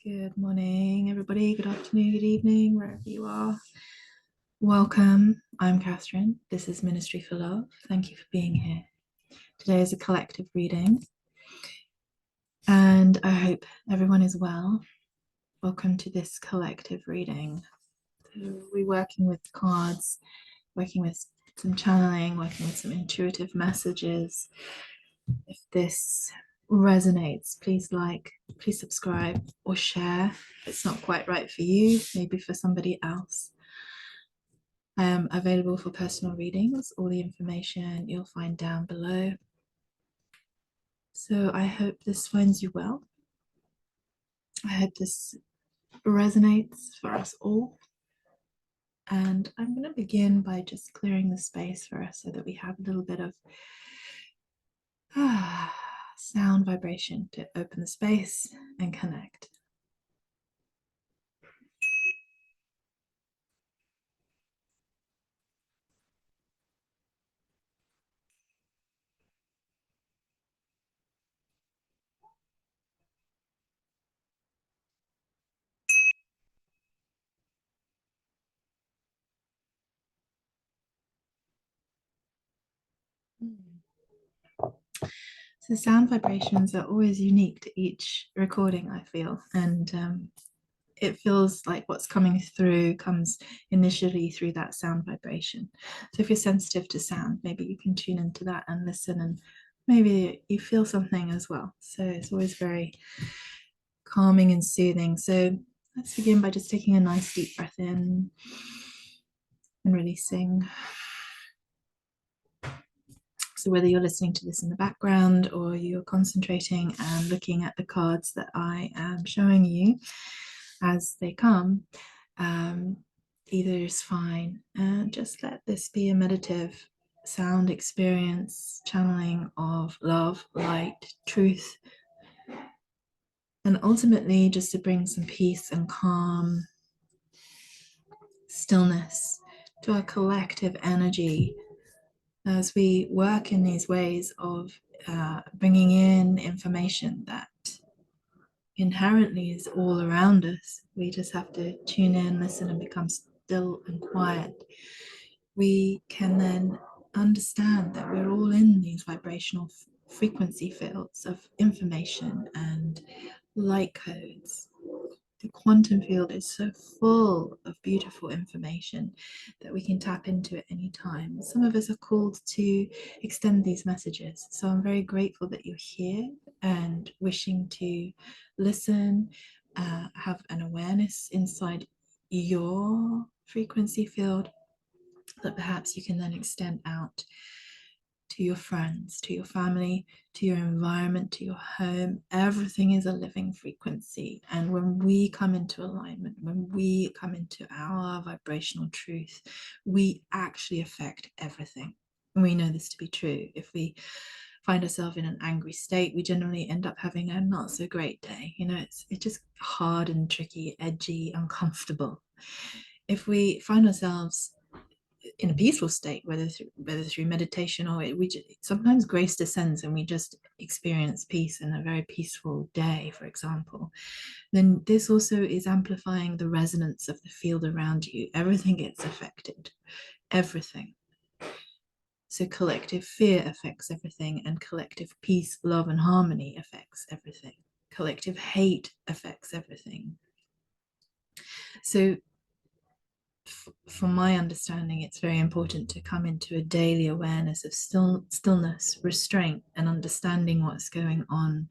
Good morning, everybody. Good afternoon, good evening, wherever you are. Welcome. I'm Catherine. This is Ministry for Love. Thank you for being here. Today is a collective reading, and I hope everyone is well. Welcome to this collective reading. We're working with cards, working with some channeling, working with some intuitive messages. If this resonates, please like, please subscribe or share. If it's not quite right for you, maybe for somebody else. I am available for personal readings. All the information you'll find down below. So I hope this finds you well. I hope this resonates for us all. And I'm going to begin by just clearing the space for us so that we have a little bit of sound vibration to open the space and connect. So sound vibrations are always unique to each recording, I feel, and it feels like what's coming through comes initially through that sound vibration. So if you're sensitive to sound, maybe you can tune into that and listen, and maybe you feel something as well. So it's always very calming and soothing. So let's begin by just taking a nice deep breath in and releasing. So whether you're listening to this in the background or you're concentrating and looking at the cards that I am showing you as they come, either is fine. And just let this be a meditative sound experience, channeling of love, light, truth, and ultimately just to bring some peace and calm, stillness to our collective energy as we work in these ways of bringing in information that inherently is all around us. We just have to tune in, listen, and become still and quiet. We can then understand that we're all in these vibrational frequency fields of information and light codes. The quantum field is so full of beautiful information that we can tap into at any time. Some of us are called to extend these messages. So I'm very grateful that you're here and wishing to listen, have an awareness inside your frequency field that perhaps you can then extend out to your friends, to your family, to your environment, to your home. Everything is a living frequency. And when we come into alignment, when we come into our vibrational truth, we actually affect everything. And we know this to be true. If we find ourselves in an angry state, we generally end up having a not so great day. It's just hard and tricky, edgy, uncomfortable. If we find ourselves in a peaceful state, whether through meditation or sometimes grace descends and we just experience peace in a very peaceful day, for example, then this also is amplifying the resonance of the field around you. Everything gets affected, everything. So collective fear affects everything, and collective peace, love, and harmony affects everything. Collective hate affects everything. So from my understanding, it's very important to come into a daily awareness of stillness, restraint, and understanding what's going on,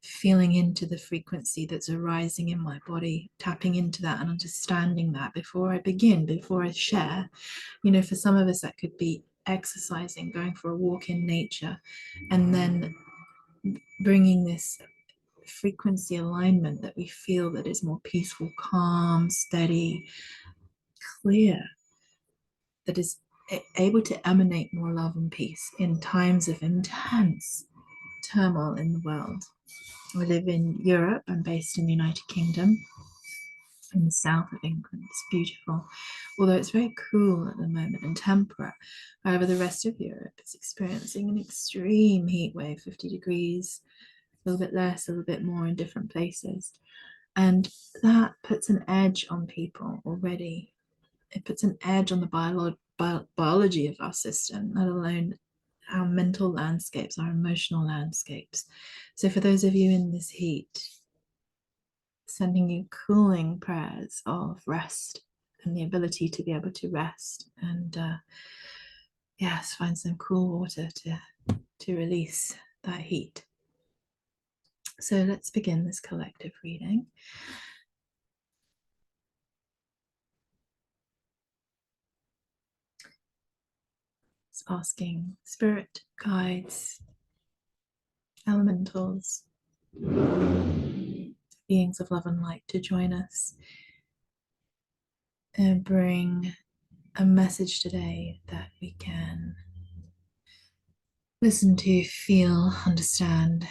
feeling into the frequency that's arising in my body, tapping into that and understanding that before I begin, before I share. For some of us, that could be exercising, going for a walk in nature, and then bringing this frequency alignment that we feel that is more peaceful, calm, steady, clear, that is able to emanate more love and peace in times of intense turmoil in the world. I live in Europe. I'm based in the United Kingdom, in the south of England. It's beautiful, although it's very cool at the moment and temperate. However, the rest of Europe is experiencing an extreme heat wave, 50 degrees, a little bit less, a little bit more in different places. And that puts an edge on people already. It puts an edge on the biology of our system, let alone our mental landscapes, our emotional landscapes. So for those of you in this heat, sending you cooling prayers of rest and the ability to be able to rest and yes, find some cool water to release that heat. So let's begin this collective reading. It's asking spirit guides, elementals, beings of love and light to join us and bring a message today that we can listen to, feel, understand,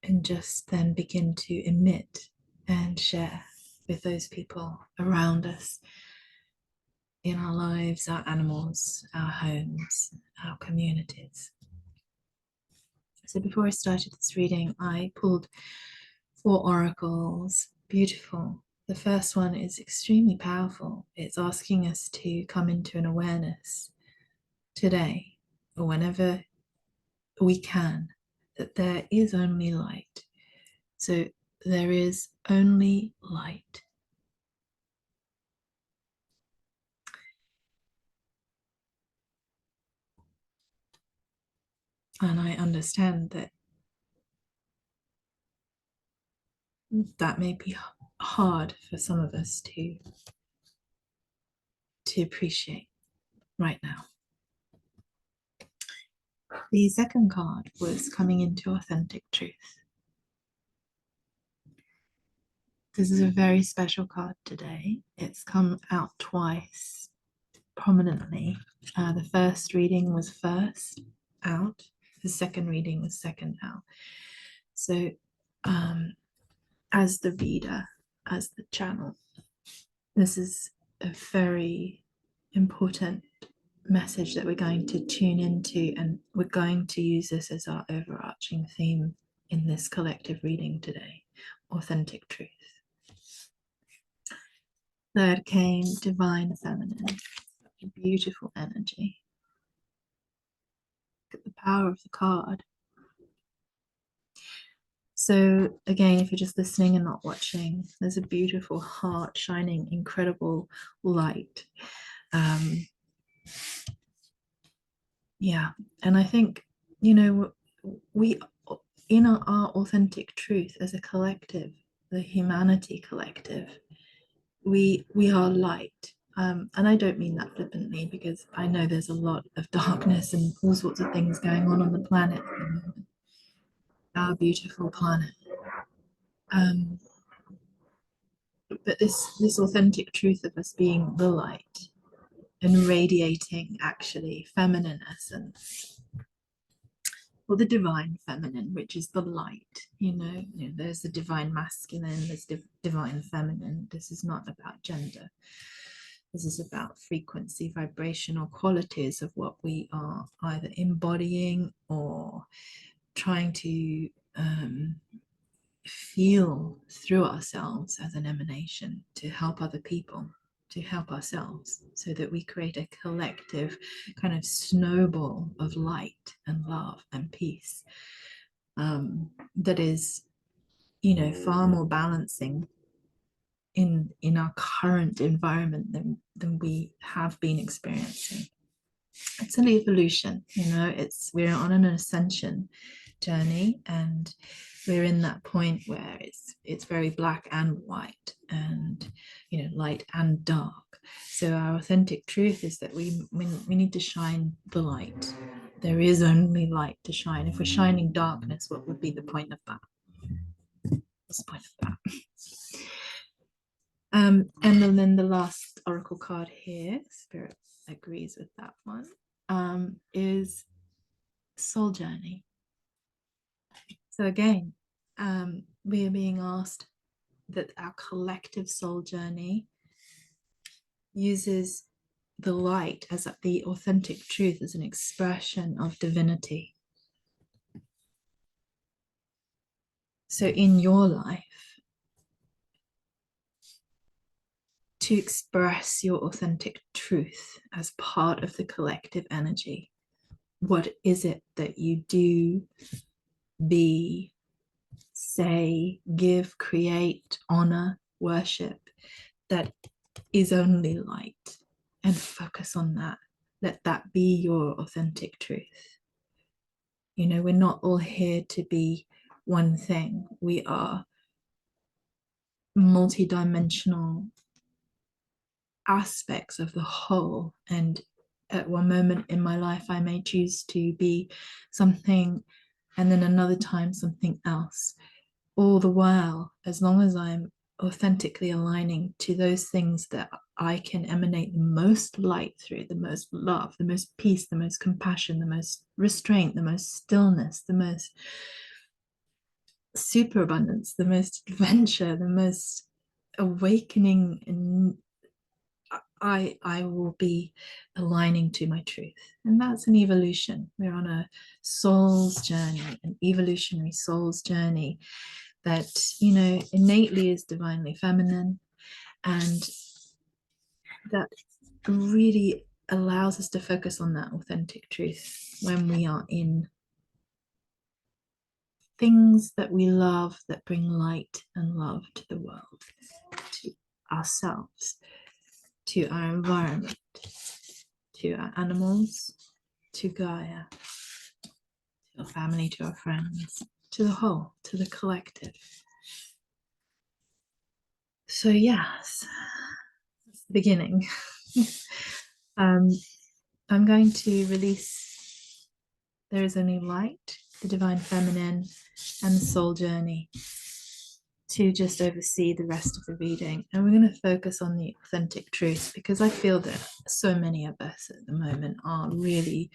and just then begin to emit and share with those people around us in our lives, our animals, our homes, our communities. So before I started this reading, I pulled 4 oracles, beautiful. The first one is extremely powerful. It's asking us to come into an awareness today or whenever we can that there is only light. So there is only light. And I understand that that may be hard for some of us to appreciate right now. The second card was coming into authentic truth. This is a very special card today. It's come out twice prominently. The first reading was first out. The second reading was second out. So as the reader, as the channel, this is a very important message that we're going to tune into, and we're going to use this as our overarching theme in this collective reading today: authentic truth. Third came divine feminine, such a beautiful energy. Look at the power of the card. So again, if you're just listening and not watching, there's a beautiful heart shining, incredible light. Yeah, and I think, you know, we in our authentic truth as a collective, the humanity collective, we are light. And I don't mean that flippantly, because I know there's a lot of darkness and all sorts of things going on the planet at the moment, our beautiful planet. But this authentic truth of us being the light and radiating actually feminine essence, or the divine feminine, which is the light. There's the divine masculine, there's divine feminine. This is not about gender. This is about frequency, vibrational qualities of what we are either embodying or trying to feel through ourselves as an emanation to help other people, to help ourselves, so that we create a collective kind of snowball of light and love and peace that is, far more balancing in our current environment than we have been experiencing. It's an evolution, we're on an ascension journey, and we're in that point where it's very black and white, and light and dark. So our authentic truth is that we need to shine the light. There is only light to shine. If we're shining darkness, what would be the point of that? What's the point of that? And then the last oracle card here, Spirit agrees with that one, is soul journey. So again, we are being asked that our collective soul journey uses the light as the authentic truth as an expression of divinity. So in your life, to express your authentic truth as part of the collective energy, what is it that you do, be, say, give, create, honor, worship that is only light? And focus on that. Let that be your authentic truth. You know, we're not all here to be one thing. We are multidimensional aspects of the whole. And at one moment in my life, I may choose to be something, and then another time something else. All the while, as long as I'm authentically aligning to those things that I can emanate the most light through, the most love, the most peace, the most compassion, the most restraint, the most stillness, the most superabundance, the most adventure, the most awakening, and I will be aligning to my truth. And that's an evolution. We're on a soul's journey, an evolutionary soul's journey that, you know, innately is divinely feminine, and that really allows us to focus on that authentic truth when we are in things that we love, that bring light and love to the world, to ourselves, to our environment, to our animals, to Gaia, to our family, to our friends, to the whole, to the collective. So yes, that's the beginning. I'm going to release There Is Only Light, the Divine Feminine, and the Soul Journey to just oversee the rest of the reading. And we're going to focus on the authentic truth, because I feel that so many of us at the moment are really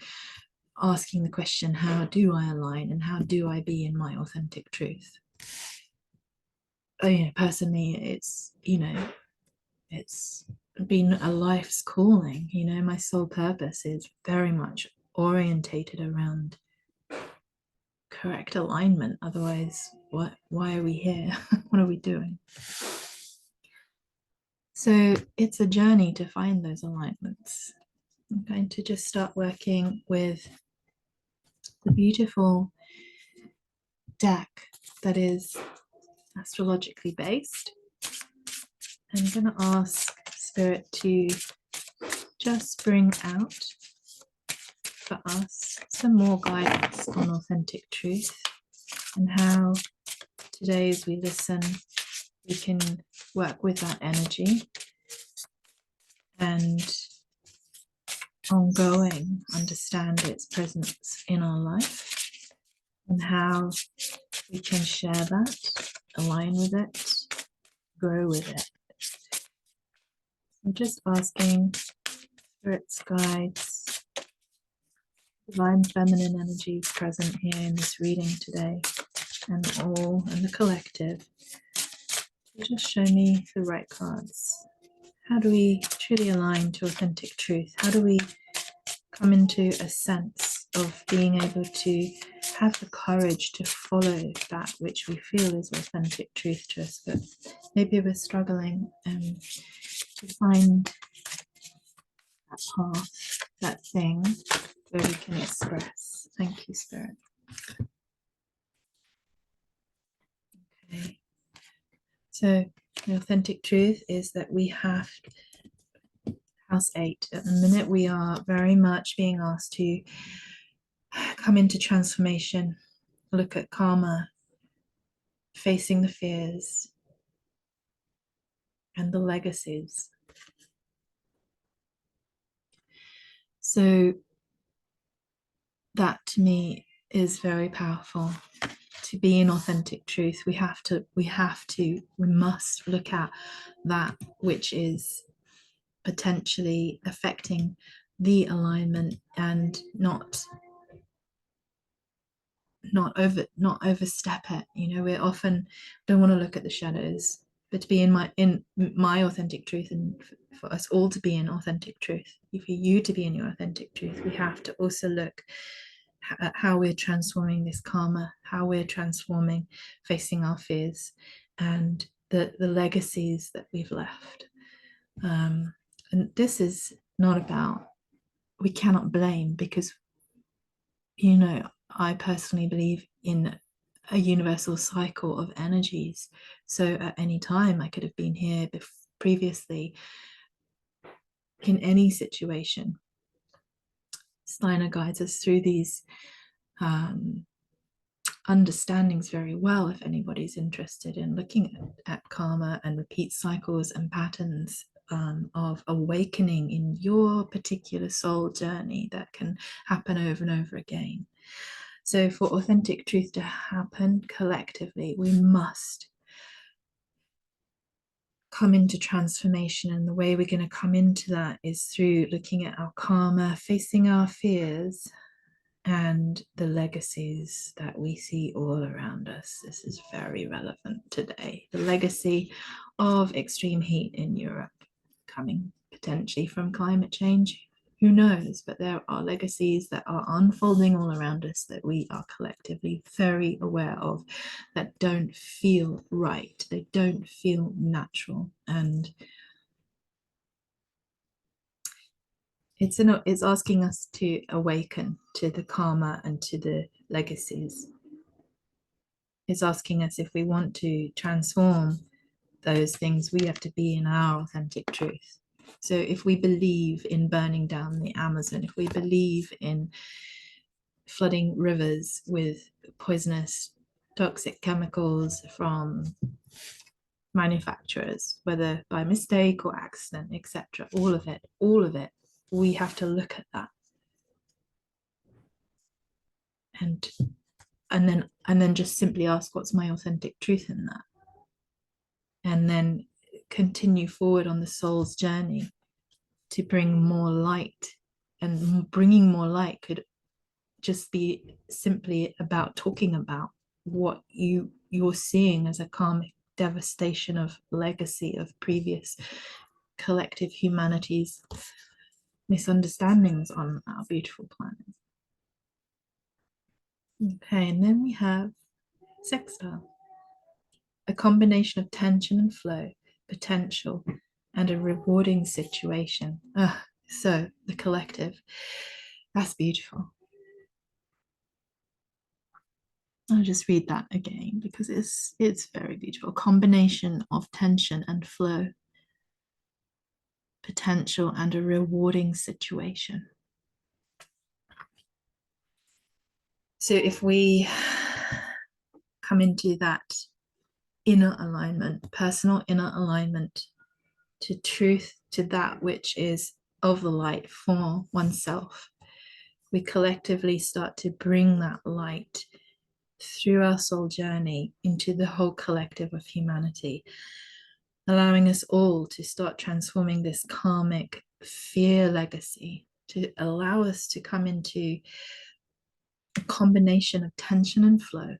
asking the question, how do I align and how do I be in my authentic truth? Personally, it's been a life's calling. My soul purpose is very much orientated around correct alignment. Otherwise, why are we here? What are we doing? So it's a journey to find those alignments. I'm going to just start working with the beautiful deck that is astrologically based. I'm going to ask Spirit to just bring out for us some more guidance on authentic truth, and how today, as we listen, we can work with that energy and ongoing understand its presence in our life, and how we can share that, align with it, grow with it. I'm just asking Spirit's guides, divine feminine energies present here in this reading today, and the collective, to just show me the right cards. How do we truly align to authentic truth? How do we come into a sense of being able to have the courage to follow that which we feel is authentic truth to us, but maybe we're struggling to find that path, that thing where we can express. Thank you, Spirit. Okay. So the authentic truth is that we have House 8. At the minute, we are very much being asked to come into transformation, look at karma, facing the fears and the legacies. So that to me is very powerful. To be in authentic truth, we must look at that which is potentially affecting the alignment, and not overstep it. We often don't want to look at the shadows, but to be in my authentic truth, and for us all to be in authentic truth, for you to be in your authentic truth, we have to also look how we're transforming this karma, how we're transforming, facing our fears, and the legacies that we've left. And this is not about, we cannot blame, because, you know, I personally believe in a universal cycle of energies. So at any time, I could have been here previously in any situation. Steiner guides us through these understandings very well if anybody's interested in looking at karma and repeat cycles and patterns of awakening in your particular soul journey that can happen over and over again. So for authentic truth to happen collectively, we must come into transformation. And the way we're going to come into that is through looking at our karma, facing our fears, and the legacies that we see all around us. This is very relevant today. The legacy of extreme heat in Europe, coming potentially from climate change. Who knows? But there are legacies that are unfolding all around us that we are collectively very aware of, that don't feel right. They don't feel natural. And it's asking us to awaken to the karma and to the legacies. It's asking us, if we want to transform those things, we have to be in our authentic truth. So if we believe in burning down the Amazon, if we believe in flooding rivers with poisonous, toxic chemicals from manufacturers, whether by mistake or accident, etc., all of it, we have to look at that. And then just simply ask, what's my authentic truth in that? And then continue forward on the soul's journey to bring more light. And bringing more light could just be simply about talking about what you're seeing as a karmic devastation of legacy of previous collective humanity's misunderstandings on our beautiful planet. Okay, and then we have sextile, a combination of tension and flow, potential, and a rewarding situation. So the collective, that's beautiful. I'll just read that again because it's very beautiful. Combination of tension and flow, potential, and a rewarding situation. So if we come into that inner alignment, personal inner alignment to truth, to that which is of the light for oneself, we collectively start to bring that light through our soul journey into the whole collective of humanity, allowing us all to start transforming this karmic fear legacy, to allow us to come into a combination of tension and flow,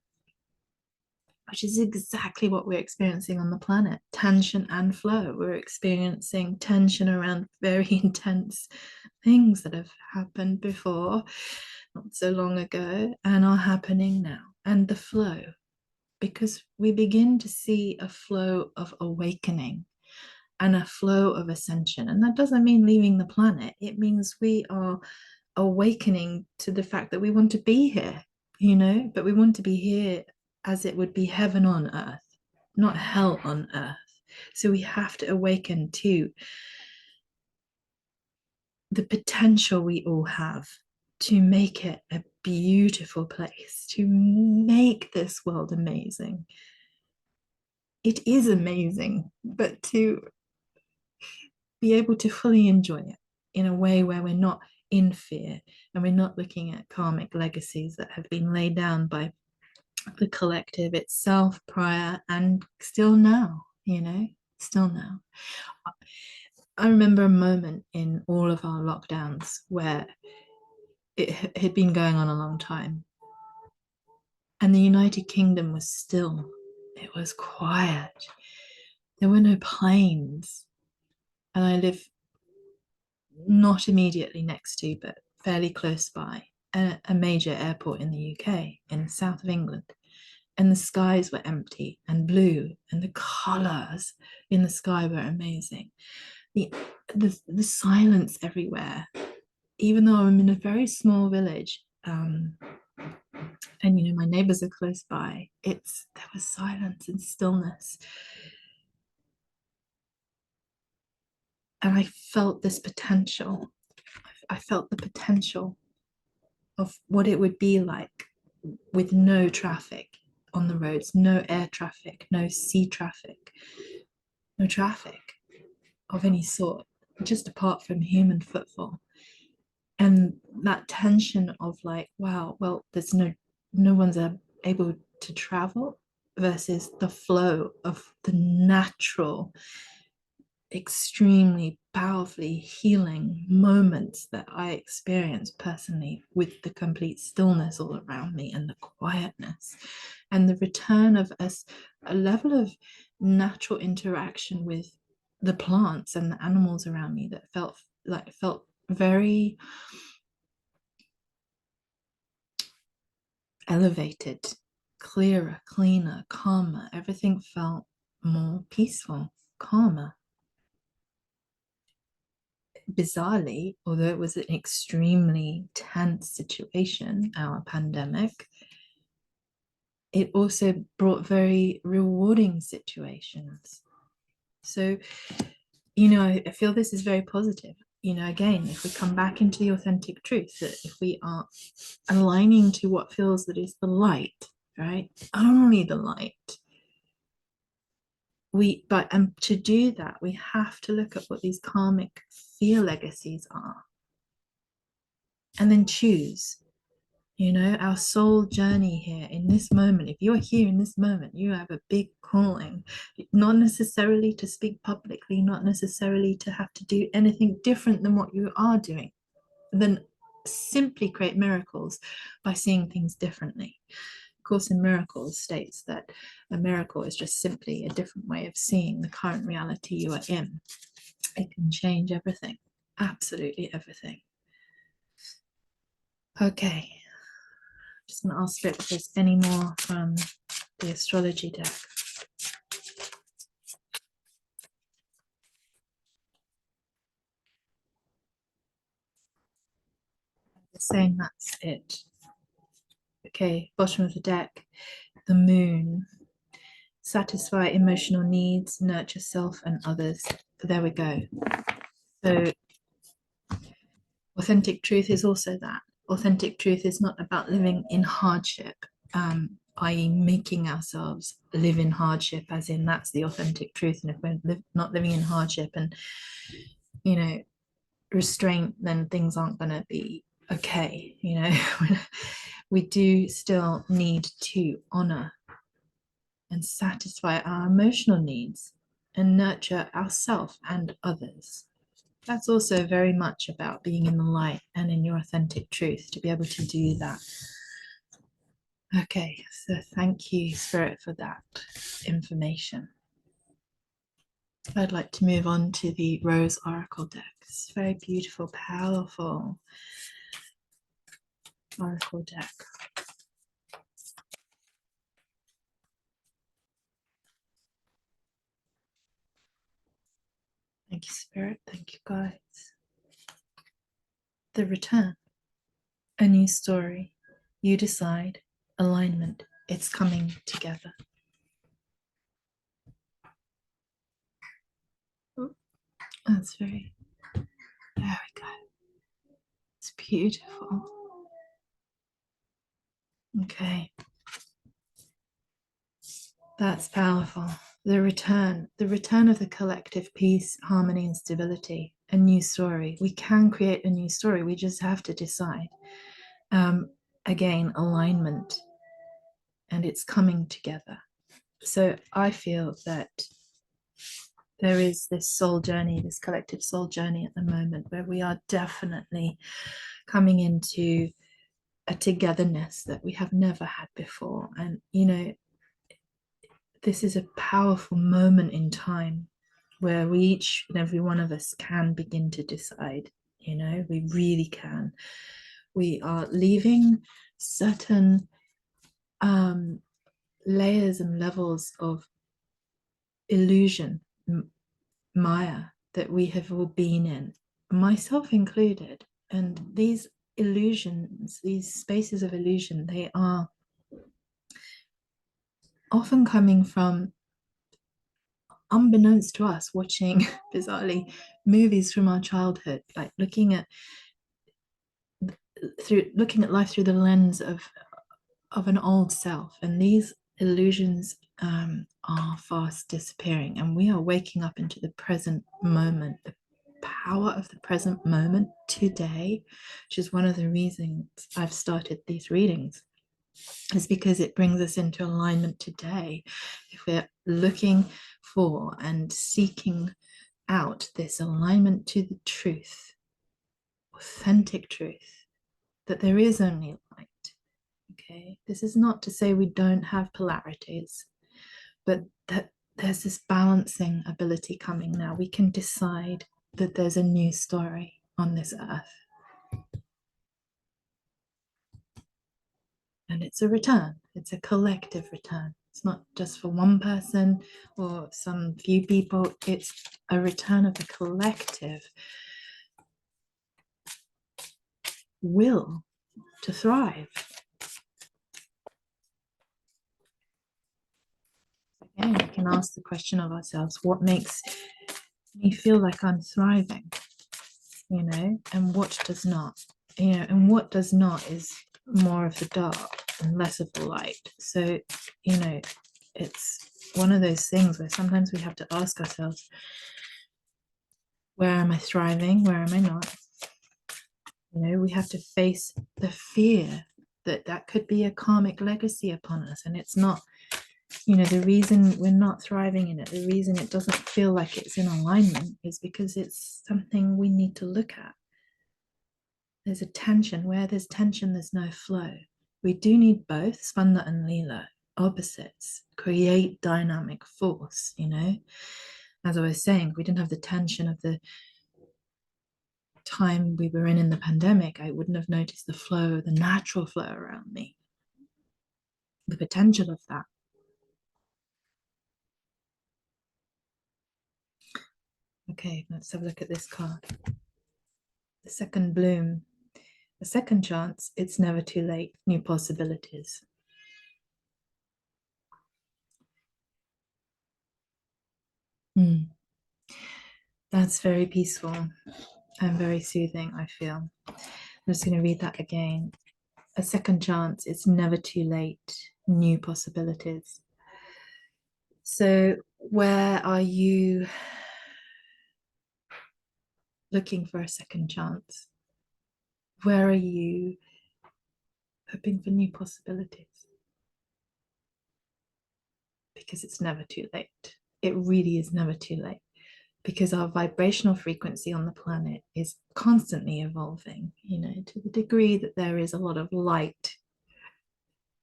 which is exactly what we're experiencing on the planet. Tension and flow. We're experiencing tension around very intense things that have happened before, not so long ago, and are happening now. And the flow, because we begin to see a flow of awakening and a flow of ascension. And that doesn't mean leaving the planet. It means we are awakening to the fact that we want to be here, but we want to be here as it would be heaven on earth, not hell on earth. So we have to awaken to the potential we all have to make it a beautiful place, to make this world amazing. It is amazing, but to be able to fully enjoy it in a way where we're not in fear and we're not looking at karmic legacies that have been laid down by the collective itself prior and still now, still now. I remember a moment in all of our lockdowns where it had been going on a long time and the United Kingdom was still. It was quiet. There were no planes. And I live not immediately next to, but fairly close by. a major airport in the UK, in the south of England, and the skies were empty and blue, and the colors in the sky were amazing. The, the silence everywhere, even though I'm in a very small village, and my neighbors are close by, there was silence and stillness. And I felt this potential. I felt the potential of what it would be like with no traffic on the roads, no air traffic, no sea traffic, no traffic of any sort, just apart from human footfall. And that tension of like, wow, well, there's no one's able to travel versus the flow of the natural, extremely powerfully healing moments that I experience personally, with the complete stillness all around me and the quietness and the return of a level of natural interaction with the plants and the animals around me that felt very elevated, clearer, cleaner, calmer. Everything felt more peaceful, calmer. Bizarrely, although it was an extremely tense situation, our pandemic, it also brought very rewarding situations. So, I feel this is very positive. Again, if we come back into the authentic truth, that if we are aligning to what feels that is the light, right? Only the light. And to do that, we have to look at what these karmic fear legacies are and then choose. Our soul journey here in this moment, if you're here in this moment, you have a big calling, not necessarily to speak publicly, not necessarily to have to do anything different than what you are doing, then simply create miracles by seeing things differently. Course in Miracles states that a miracle is just simply a different way of seeing the current reality you are in. It can change everything, absolutely everything. Okay, just going to ask if there's any more from the astrology deck. They're saying that's it. Okay, bottom of the deck, the moon. Satisfy emotional needs, nurture self and others. There we go. So authentic truth is also that. Authentic truth is not about living in hardship, i.e., making ourselves live in hardship, as in that's the authentic truth. And if we're not living in hardship and, restraint, then things aren't going to be okay. We do still need to honor and satisfy our emotional needs and nurture ourselves and others. That's also very much about being in the light and in your authentic truth to be able to do that. Okay, so thank you, Spirit, for that information. I'd like to move on to the Rose Oracle deck. It's very beautiful, powerful Oracle deck. Thank you, Spirit. Thank you, guides. The return. A new story. You decide. Alignment. It's coming together. That's very, there we go. It's beautiful. Okay. That's powerful. The return of the collective peace, harmony, and stability. A new story. We can create a new story. We just have to decide. Again, alignment, and it's coming together. So I feel that there is this soul journey, this collective soul journey at the moment, where we are definitely coming into a togetherness that we have never had before. And, this is a powerful moment in time where we each and every one of us can begin to decide, we really can. We are leaving certain layers and levels of illusion, Maya, that we have all been in, myself included. And these illusions, these spaces of illusion, they are often coming from, unbeknownst to us, watching bizarrely movies from our childhood, like looking at life through the lens of an old self. And these illusions are fast disappearing, and we are waking up into the present moment, the power of the present moment today, which is one of the reasons I've started these readings, is because it brings us into alignment today. If we're looking for and seeking out this alignment to the truth, authentic truth, that there is only light. Okay, this is not to say we don't have polarities, but that there's this balancing ability coming now. We can decide that there's a new story on this earth. And it's a return, it's a collective return. It's not just for one person or some few people, it's a return of the collective will to thrive. Again, we can ask the question of ourselves, what makes me feel like I'm thriving? And what does not? And what does not is more of the dark and less of the light. So, it's one of those things where sometimes we have to ask ourselves, where am I thriving? Where am I not? We have to face the fear that could be a karmic legacy upon us. And it's not, the reason we're not thriving in it, the reason it doesn't feel like it's in alignment is because it's something we need to look at. There's a tension. Where there's tension, there's no flow. We do need both. Spanda and Leela, opposites, create dynamic force. As I was saying, if we didn't have the tension of the time we were in the pandemic, I wouldn't have noticed the flow, the natural flow around me, the potential of that. Okay, let's have a look at this card. The second bloom, a second chance. It's never too late. New possibilities. That's very peaceful and very soothing, I feel. I'm just going to read that again. A second chance. It's never too late. New possibilities. So, where are you looking for a second chance? Where are you hoping for new possibilities? Because it's never too late. It really is never too late, because our vibrational frequency on the planet is constantly evolving, to the degree that there is a lot of light,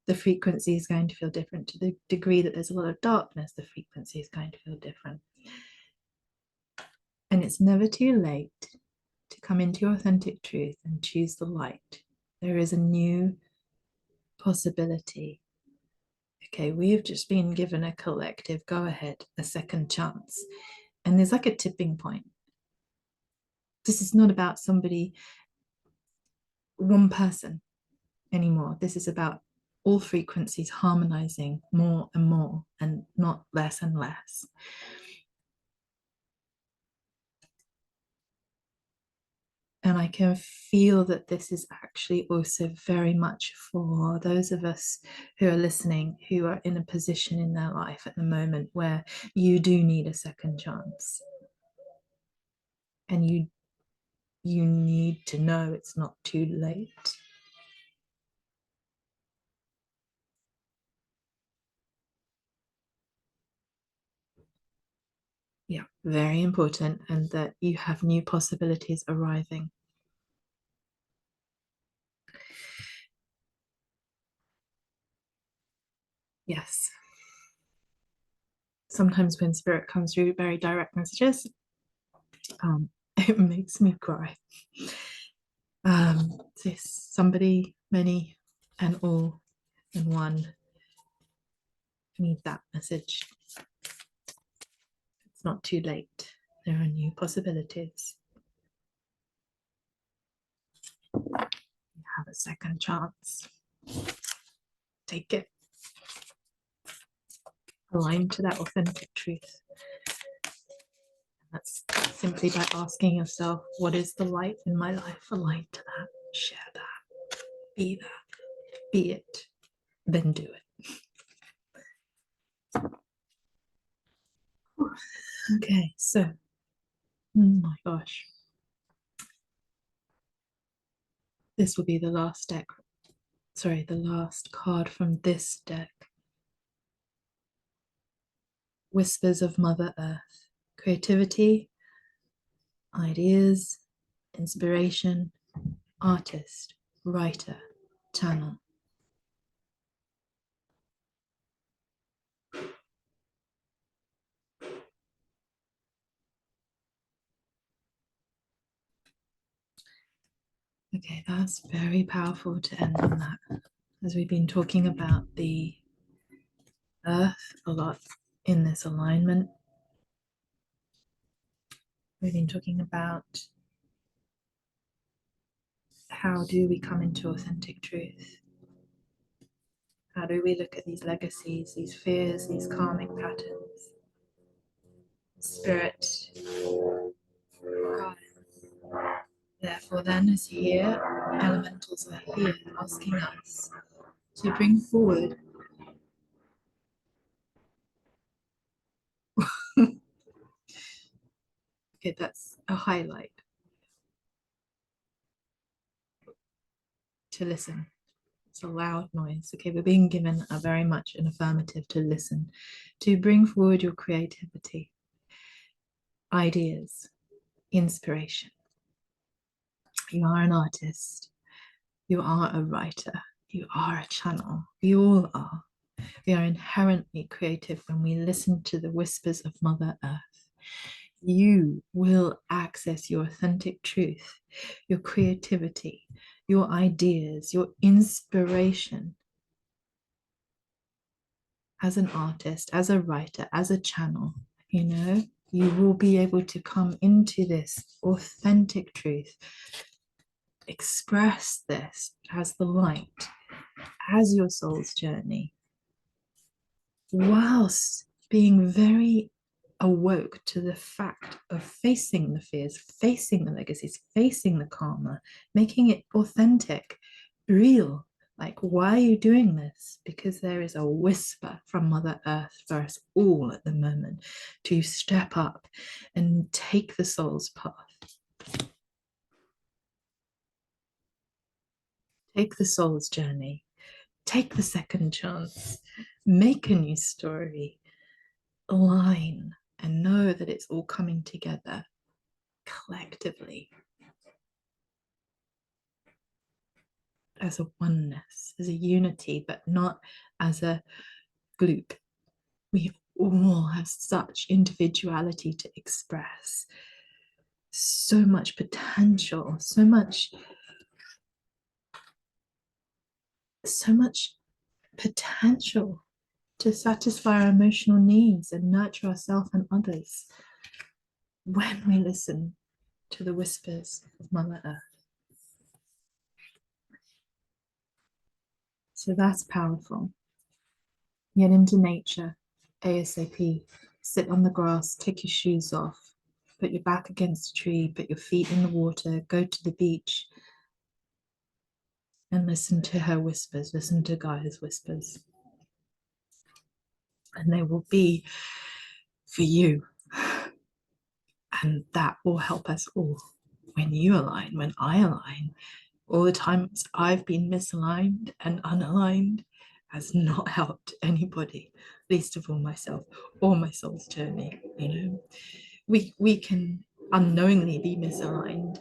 the frequency is going to feel different. To the degree that there's a lot of darkness, the frequency is going to feel different. And it's never too late to come into your authentic truth and choose the light. There is a new possibility. Okay, we have just been given a collective go ahead, a second chance. And there's like a tipping point. This is not about somebody, one person anymore. This is about all frequencies harmonizing more and more, and not less and less. And I can feel that this is actually also very much for those of us who are listening, who are in a position in their life at the moment where you do need a second chance. And you need to know it's not too late. Yeah, very important. And that you have new possibilities arriving. Yes. Sometimes when spirit comes through very direct messages, it makes me cry. So somebody, many, and all in one need that message. It's not too late. There are new possibilities. You have a second chance. Take it. Align to that authentic truth. That's simply by asking yourself, what is the light in my life? Align to that. Share that. Be that. Be it. Then do it. Okay, so, oh my gosh. This will be the last deck. Sorry, the last card from this deck. Whispers of Mother Earth. Creativity, ideas, inspiration, artist, writer, channel. Okay, that's very powerful to end on that, as we've been talking about the earth a lot in this alignment. We've been talking about how do we come into authentic truth? How do we look at these legacies, these fears, these karmic patterns? Spirit, God, therefore, then is here, elementals are here asking us to bring forward okay, that's a highlight, to listen. It's a loud noise. Okay, we're being given a very much an affirmative to listen, to bring forward your creativity, ideas, inspiration. You are an artist. You are a writer. You are a channel. We all are. We are inherently creative when we listen to the whispers of Mother Earth. You will access your authentic truth, your creativity, your ideas, your inspiration as an artist, as a writer, as a channel. You know, you will be able to come into this authentic truth, express this as the light, as your soul's journey, whilst being very awoke to the fact of facing the fears, facing the legacies, facing the karma, making it authentic, real. Like, why are you doing this? Because there is a whisper from Mother Earth for us all at the moment to step up and take the soul's path. Take the soul's journey. Take the second chance. Make a new story. Align and know that it's all coming together collectively as a oneness, as a unity, but not as a group. We all have such individuality to express, so much potential, so much potential to satisfy our emotional needs and nurture ourselves and others when we listen to the whispers of Mother Earth. So that's powerful. Get into nature ASAP. Sit on the grass, take your shoes off, put your back against a tree, put your feet in the water, go to the beach and listen to her whispers, listen to Gaia's whispers. And they will be for you. And that will help us all. When you align, when I align, all the times I've been misaligned and unaligned has not helped anybody, least of all myself or my soul's journey. You know, we can unknowingly be misaligned,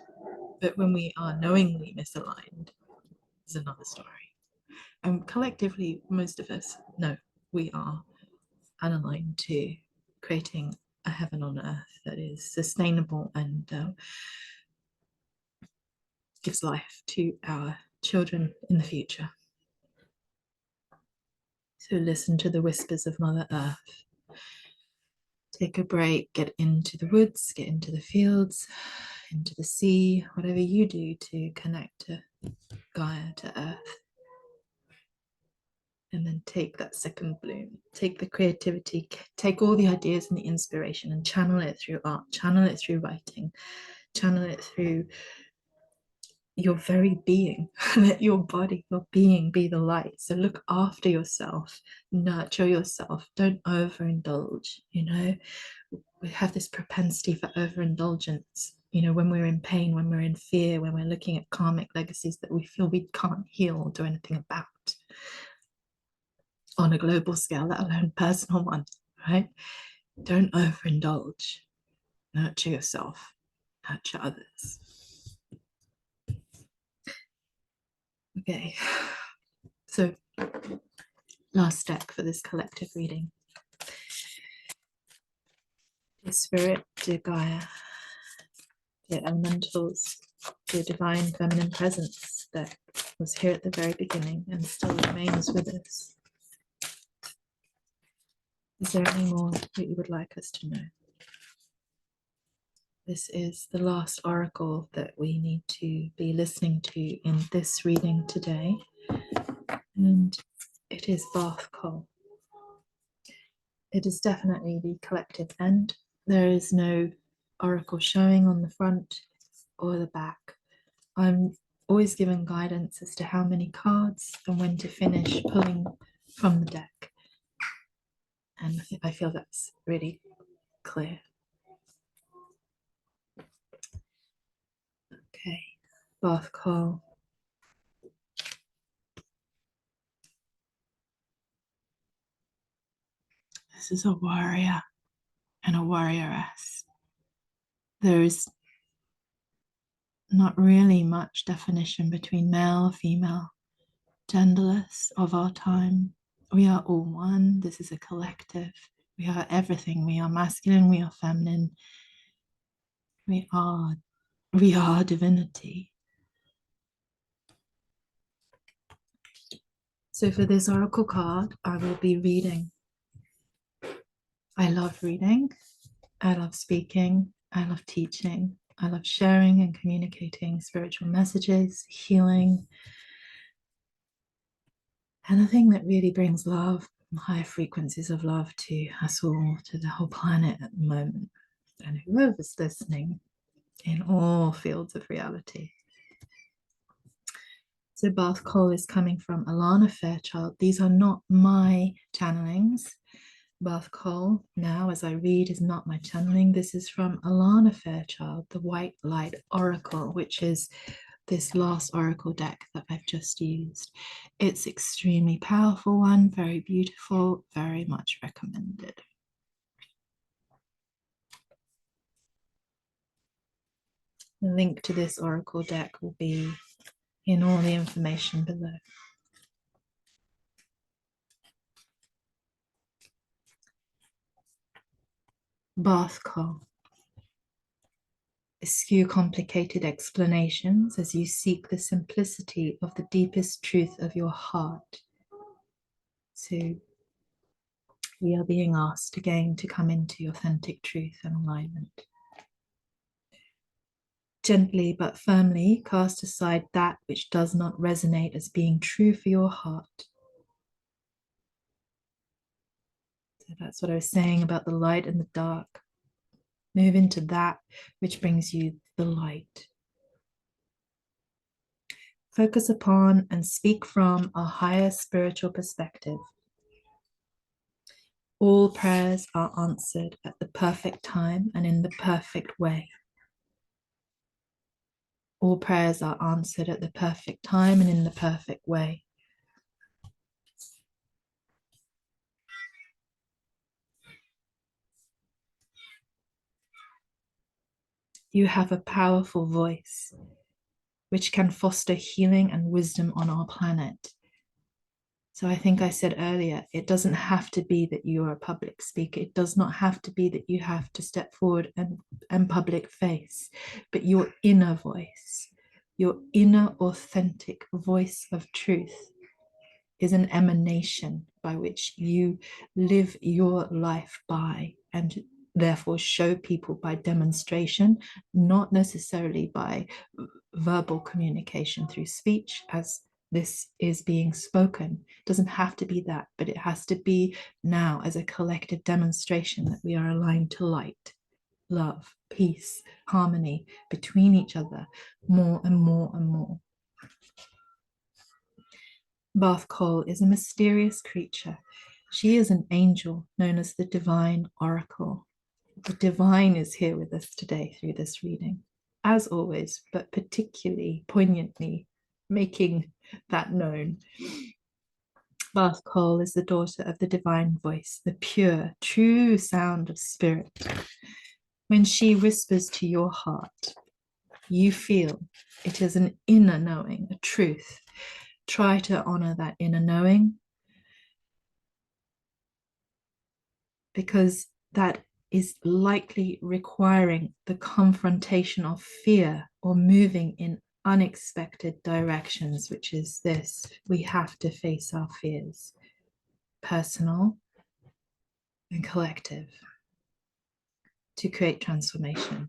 but when we are knowingly misaligned, is another story. And collectively, most of us know we are unaligned to creating a heaven on earth that is sustainable and gives life to our children in the future. So listen to the whispers of Mother Earth. Take a break, get into the woods, get into the fields, into the sea, whatever you do to connect to Gaia, to Earth. And then take that second bloom, take the creativity, take all the ideas and the inspiration and channel it through art, channel it through writing, channel it through your very being. Let your body, your being be the light. So look after yourself, nurture yourself, don't overindulge. We have this propensity for overindulgence, when we're in pain, when we're in fear, when we're looking at karmic legacies that we feel we can't heal or do anything about on a global scale, let alone personal one, right? Don't overindulge. Nurture yourself, nurture others. Okay, so last deck for this collective reading. Dear Spirit, dear Gaia, dear elementals, dear divine feminine presence that was here at the very beginning and still remains with us. Is there any more that you would like us to know? This is the last oracle that we need to be listening to in this reading today. And it is Bath Cole. It is definitely the collective end. There is no oracle showing on the front or the back. I'm always given guidance as to how many cards and when to finish pulling from the deck. And I feel that's really clear. Okay, Bath Cole. This is a warrior and a warrioress. There is not really much definition between male, female, genderless of our time. We are all one. This is a collective. We are everything. We are masculine. We are feminine. We are divinity. So for this oracle card, I will be reading. I love reading. I love speaking. I love teaching. I love sharing and communicating spiritual messages, healing. Anything that really brings love, high frequencies of love to us all, to the whole planet at the moment. And whoever's listening in all fields of reality. So Bath Cole is coming from Alana Fairchild. These are not my channelings. Bath Cole, now as I read, is not my channeling. This is from Alana Fairchild, the White Light Oracle, which is this last oracle deck that I've just used. It's extremely powerful one, very beautiful, very much recommended. The link to this oracle deck will be in all the information below. Bath Cole. Eschew complicated explanations as you seek the simplicity of the deepest truth of your heart. So we are being asked again to come into authentic truth and alignment. Gently but firmly cast aside that which does not resonate as being true for your heart. So that's what I was saying about the light and the dark. Move into that which brings you the light. Focus upon and speak from a higher spiritual perspective. All prayers are answered at the perfect time and in the perfect way. All prayers are answered at the perfect time and in the perfect way. You have a powerful voice which can foster healing and wisdom on our planet. So I think I said earlier, it doesn't have to be that you are a public speaker. It does not have to be that you have to step forward and public face, but your inner voice Your inner authentic voice of truth is an emanation by which you live your life by, and therefore show people by demonstration, not necessarily by verbal communication through speech, as this is being spoken. It doesn't have to be that, but it has to be now as a collective demonstration that we are aligned to light, love, peace, harmony between each other more and more and more. Bath Cole is a mysterious creature. She is an angel known as the Divine Oracle. The divine is here with us today through this reading, as always, but particularly poignantly making that known. Bath Cole is the daughter of the divine voice, the pure, true sound of spirit. When she whispers to your heart, you feel it is an inner knowing, a truth. Try to honor that inner knowing, because that is likely requiring the confrontation of fear or moving in unexpected directions, which is this: we have to face our fears, personal and collective, to create transformation.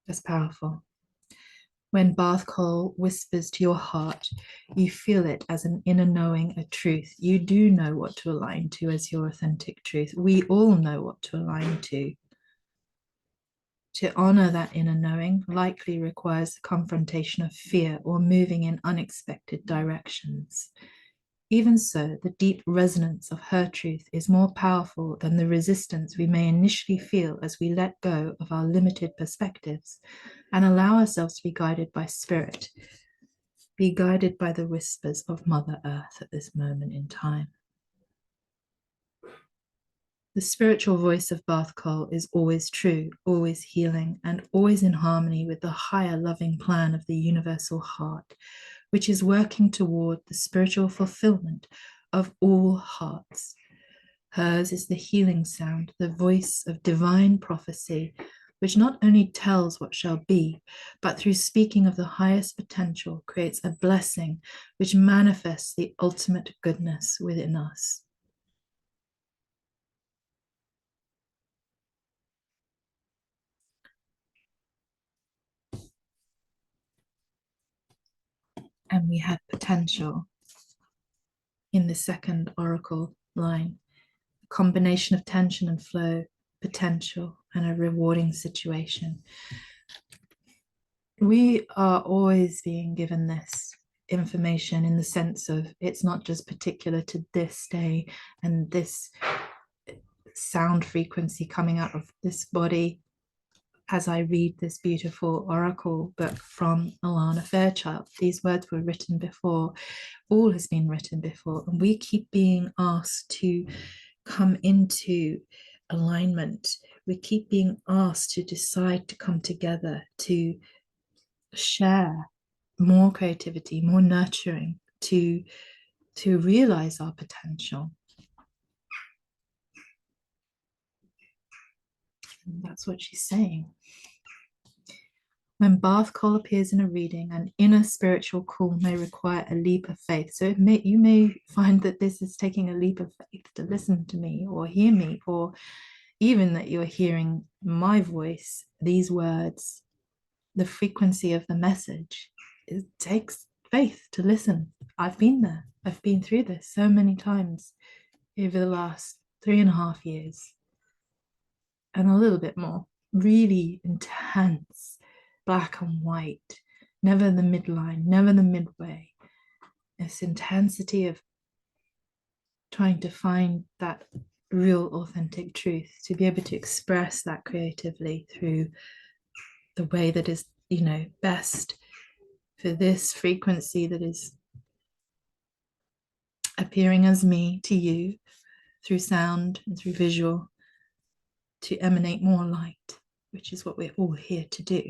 That's powerful. When Bath Cole whispers to your heart, you feel it as an inner knowing, a truth. You do know what to align to as your authentic truth. We all know what to align to. To honor that inner knowing likely requires the confrontation of fear or moving in unexpected directions. Even so, the deep resonance of her truth is more powerful than the resistance we may initially feel as we let go of our limited perspectives and allow ourselves to be guided by spirit, be guided by the whispers of Mother Earth at this moment in time. The spiritual voice of Bath Cole is always true, always healing, and always in harmony with the higher loving plan of the universal heart, which is working toward the spiritual fulfillment of all hearts. Hers is the healing sound, the voice of divine prophecy, which not only tells what shall be, but through speaking of the highest potential, creates a blessing which manifests the ultimate goodness within us. And we had potential in the second oracle line, a combination of tension and flow, potential, and a rewarding situation. We are always being given this information in the sense of it's not just particular to this day and this sound frequency coming out of this body as I read this beautiful oracle book from Alana Fairchild. These words were written before, all has been written before, and we keep being asked to come into alignment. We keep being asked to decide to come together, to share more creativity, more nurturing, to realize our potential. And that's what she's saying. When Bath Cole appears in a reading, an inner spiritual call may require a leap of faith. So you may find that this is taking a leap of faith to listen to me or hear me, or even that you're hearing my voice, these words, the frequency of the message. It takes faith to listen. I've been there. I've been through this so many times over the last 3.5 years and a little bit more. Really intense, black and white, never the midline, never the midway. This intensity of trying to find that real authentic truth, to be able to express that creatively through the way that is, best for this frequency that is appearing as me to you through sound and through visual, to emanate more light, which is what we're all here to do.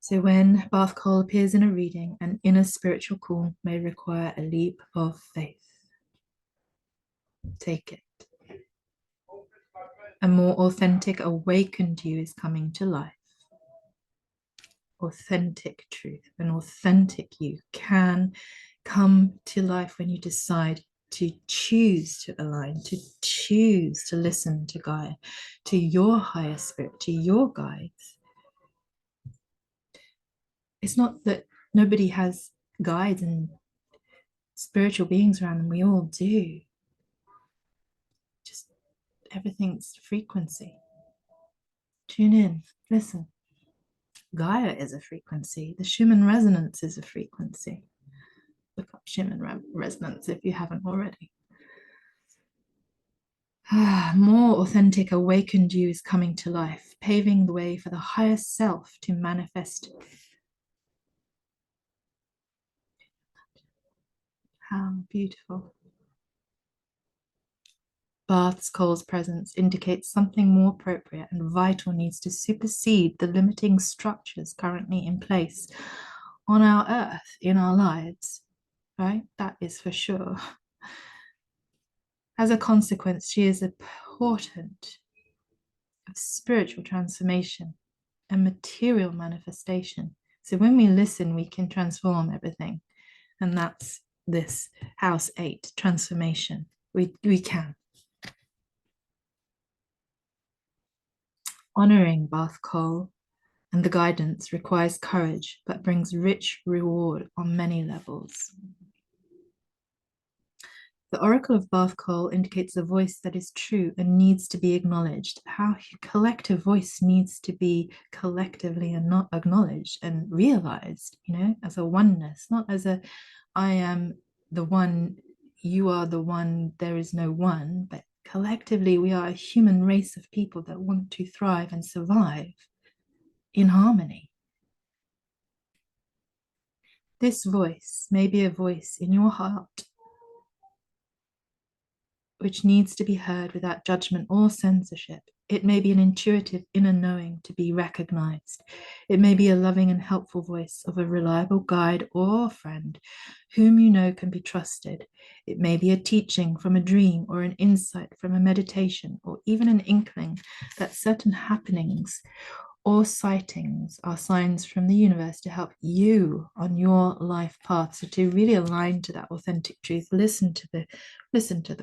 So when bath call appears in a reading, an inner spiritual call may require a leap of faith. Take it. A more authentic, awakened you is coming to life. Authentic truth, an authentic you can come to life when you decide to choose to align, to choose to listen to Gaia, to your higher spirit, to your guides. It's not that nobody has guides and spiritual beings around them. We all do. Just everything's frequency. Tune in, listen. Gaia is a frequency. The Schumann resonance is a frequency. Look up Schumann resonance if you haven't already. More authentic, awakened you is coming to life, paving the way for the higher self to manifest. How beautiful. Bath's Cole's presence indicates something more appropriate and vital needs to supersede the limiting structures currently in place on our earth, in our lives, right? That is for sure. As a consequence, she is a portent of spiritual transformation and material manifestation. So when we listen, we can transform everything. And that's this house 8 transformation. We can. Honoring Bath Cole and the guidance requires courage, but brings rich reward on many levels. The Oracle of Bath Cole indicates a voice that is true and needs to be acknowledged. How collective voice needs to be collectively and not acknowledged and realized, as a oneness, not as a I am the one, you are the one, there is no one, but collectively we are a human race of people that want to thrive and survive in harmony. This voice may be a voice in your heart which needs to be heard without judgment or censorship. It may be an intuitive inner knowing to be recognized. It may be a loving and helpful voice of a reliable guide or friend whom you know can be trusted. It may be a teaching from a dream or an insight from a meditation or even an inkling that certain happenings or sightings are signs from the universe to help you on your life path. So to really align to that authentic truth, listen to the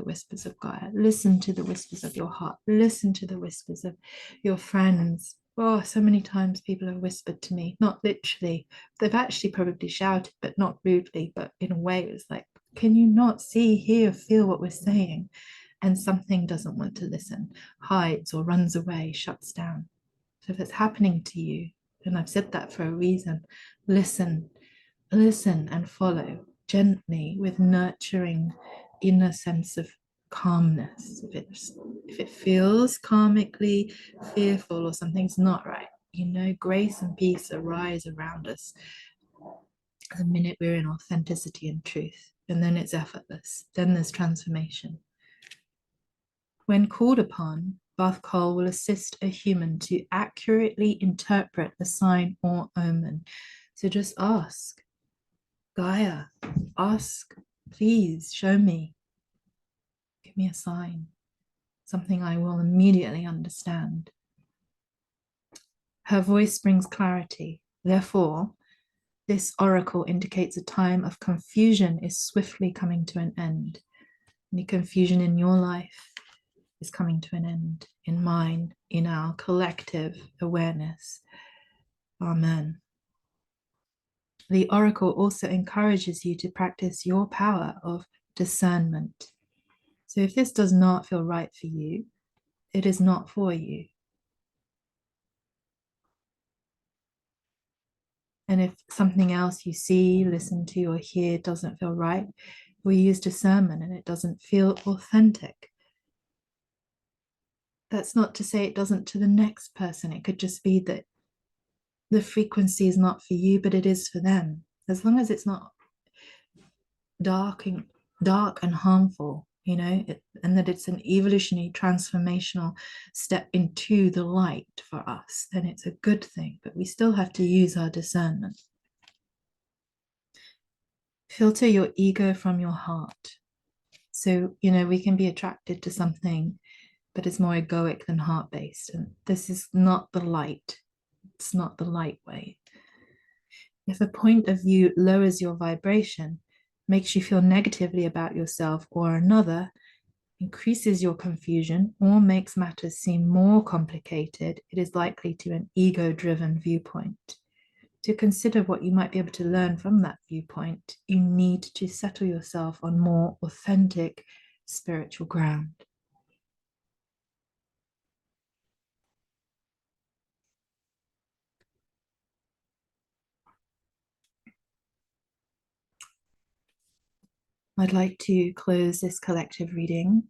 whispers of Gaia, listen to the whispers of your heart, listen to the whispers of your friends. Oh, so many times people have whispered to me, not literally, they've actually probably shouted, but not rudely, but in a way it was like, can you not see, hear, feel what we're saying? And something doesn't want to listen, hides or runs away, shuts down. So if it's happening to you, and I've said that for a reason, listen and follow gently with nurturing inner sense of calmness. If it feels karmically fearful or something's not right, grace and peace arise around us the minute we're in authenticity and truth. And then it's effortless. Then there's transformation. When called upon, Bath Cole will assist a human to accurately interpret a sign or omen. So just ask, Gaia, ask, please show me, give me a sign, something I will immediately understand. Her voice brings clarity. Therefore, this oracle indicates a time of confusion is swiftly coming to an end. Any confusion in your life is coming to an end, in mine, in our collective awareness. Amen. The oracle also encourages you to practice your power of discernment. So if this does not feel right for you, it is not for you. And if something else you see, listen to, or hear doesn't feel right, we use discernment and it doesn't feel authentic. That's not to say it doesn't to the next person. It could just be that the frequency is not for you, but it is for them. As long as it's not dark and harmful, and that it's an evolutionary transformational step into the light for us, then it's a good thing. But we still have to use our discernment. Filter your ego from your heart. So, we can be attracted to something, but it's more egoic than heart-based. And this is not the light. It's not the light way. If a point of view lowers your vibration, makes you feel negatively about yourself or another, increases your confusion, or makes matters seem more complicated, it is likely to an ego-driven viewpoint. To consider what you might be able to learn from that viewpoint, you need to settle yourself on more authentic spiritual ground. I'd like to close this collective reading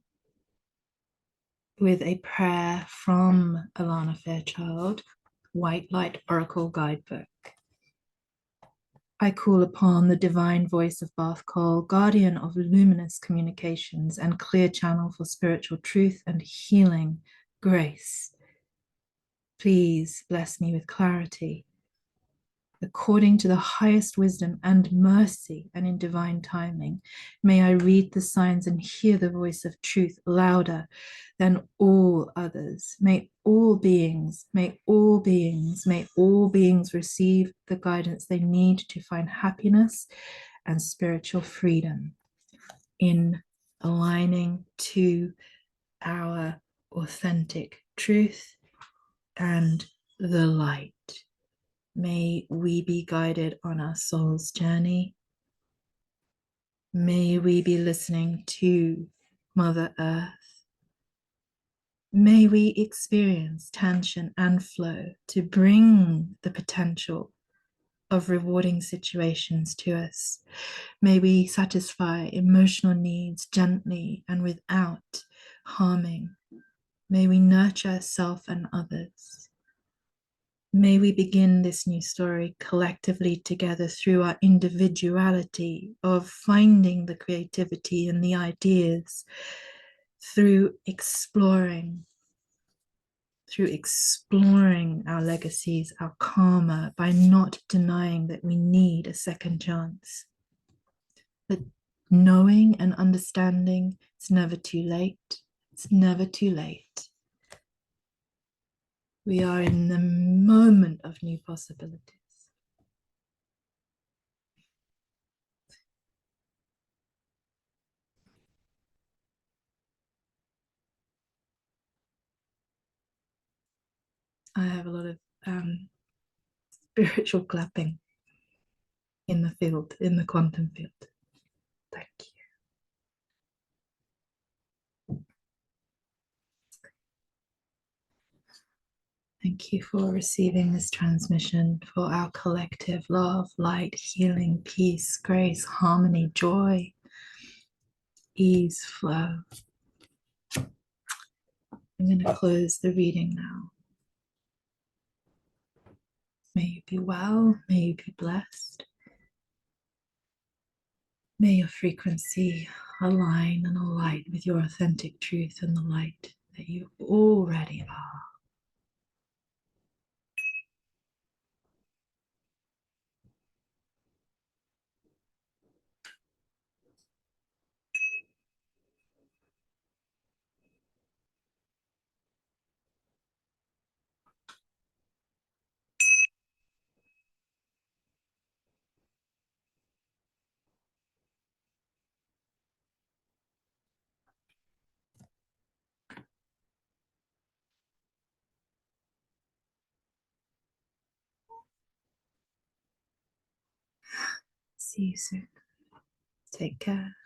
with a prayer from Alana Fairchild, White Light Oracle Guidebook. I call upon the divine voice of Bath Cole, guardian of luminous communications and clear channel for spiritual truth and healing grace. Please bless me with clarity, according to the highest wisdom and mercy, and in divine timing. May I read the signs and hear the voice of truth louder than all others. May all beings receive the guidance they need to find happiness and spiritual freedom in aligning to our authentic truth and the light. May we be guided on our soul's journey. May we be listening to Mother Earth. May we experience tension and flow to bring the potential of rewarding situations to us. May we satisfy emotional needs gently and without harming. May we nurture self and others. May we begin this new story collectively together through our individuality of finding the creativity and the ideas, through exploring our legacies, our karma, by not denying that we need a second chance. That knowing and understanding it's never too late. It's never too late. We are in the moment of new possibilities. I have a lot of spiritual clapping in the field, in the quantum field. Thank you. Thank you for receiving this transmission, for our collective love, light, healing, peace, grace, harmony, joy, ease, flow. I'm going to close the reading now. May you be well, may you be blessed. May your frequency align and alight with your authentic truth and the light that you already are. See you soon. Take care.